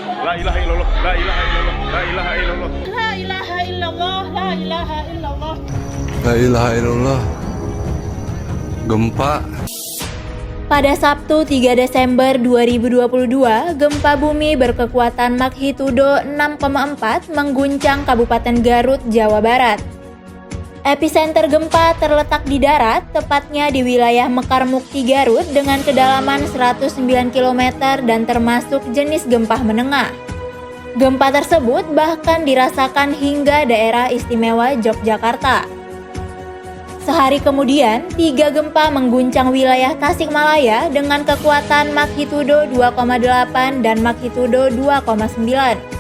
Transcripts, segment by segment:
La ilaha illallah, la ilaha illallah, la ilaha illallah. La ilaha illallah, la ilaha illallah. La ilaha illallah. Gempa. Pada Sabtu 3 Desember 2022, gempa bumi berkekuatan magnitudo 6,4 mengguncang Kabupaten Garut, Jawa Barat. Epicenter gempa terletak di darat, tepatnya di wilayah Mekarmukti, Garut dengan kedalaman 109 km dan termasuk jenis gempa menengah. Gempa tersebut bahkan dirasakan hingga daerah istimewa Yogyakarta. Sehari kemudian, 3 gempa mengguncang wilayah Tasikmalaya dengan kekuatan magnitudo 2,8 dan magnitudo 2,9.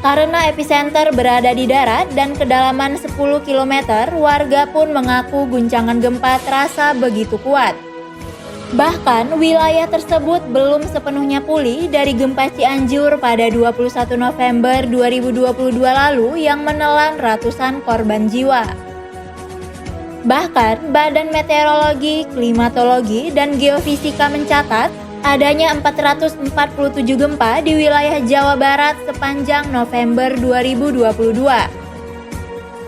Karena epicenter berada di darat dan kedalaman 10 km, warga pun mengaku guncangan gempa terasa begitu kuat. Bahkan, wilayah tersebut belum sepenuhnya pulih dari gempa Cianjur pada 21 November 2022 lalu yang menelan ratusan korban jiwa. Bahkan, Badan Meteorologi, Klimatologi, dan Geofisika mencatat adanya 447 gempa di wilayah Jawa Barat sepanjang November 2022.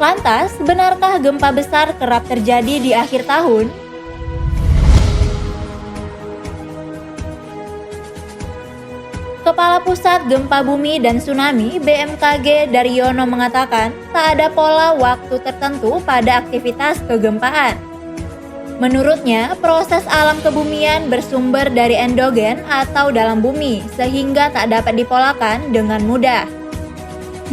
Lantas, benarkah gempa besar kerap terjadi di akhir tahun? Kepala Pusat Gempa Bumi dan Tsunami BMKG Daryono mengatakan tak ada pola waktu tertentu pada aktivitas kegempaan. Menurutnya, proses alam kebumian bersumber dari endogen atau dalam bumi sehingga tak dapat dipolakan dengan mudah.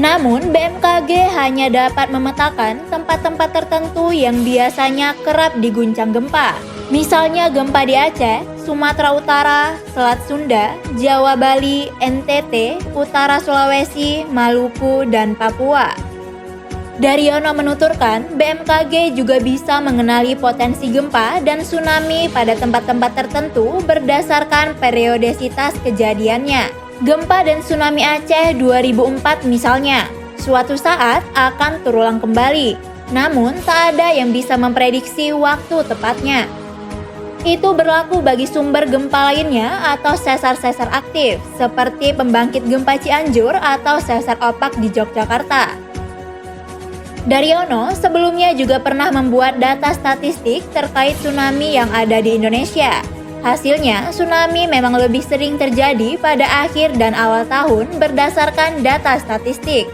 Namun, BMKG hanya dapat memetakan tempat-tempat tertentu yang biasanya kerap diguncang gempa. Misalnya gempa di Aceh, Sumatera Utara, Selat Sunda, Jawa Bali, NTT, Utara Sulawesi, Maluku, dan Papua. Daryono menuturkan, BMKG juga bisa mengenali potensi gempa dan tsunami pada tempat-tempat tertentu berdasarkan periodisitas kejadiannya. Gempa dan tsunami Aceh 2004 misalnya, suatu saat akan terulang kembali, namun tak ada yang bisa memprediksi waktu tepatnya. Itu berlaku bagi sumber gempa lainnya atau sesar-sesar aktif, seperti pembangkit gempa Cianjur atau sesar opak di Yogyakarta. Daryono sebelumnya juga pernah membuat data statistik terkait tsunami yang ada di Indonesia. Hasilnya, tsunami memang lebih sering terjadi pada akhir dan awal tahun berdasarkan data statistik.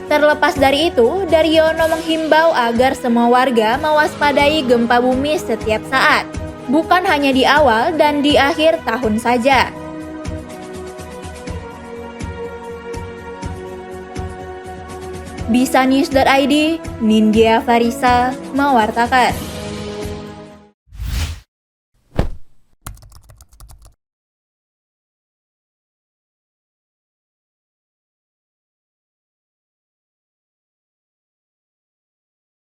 Terlepas dari itu, Daryono menghimbau agar semua warga mewaspadai gempa bumi setiap saat, bukan hanya di awal dan di akhir tahun saja. Bisanews.id, Nindya Farisa mewartakan.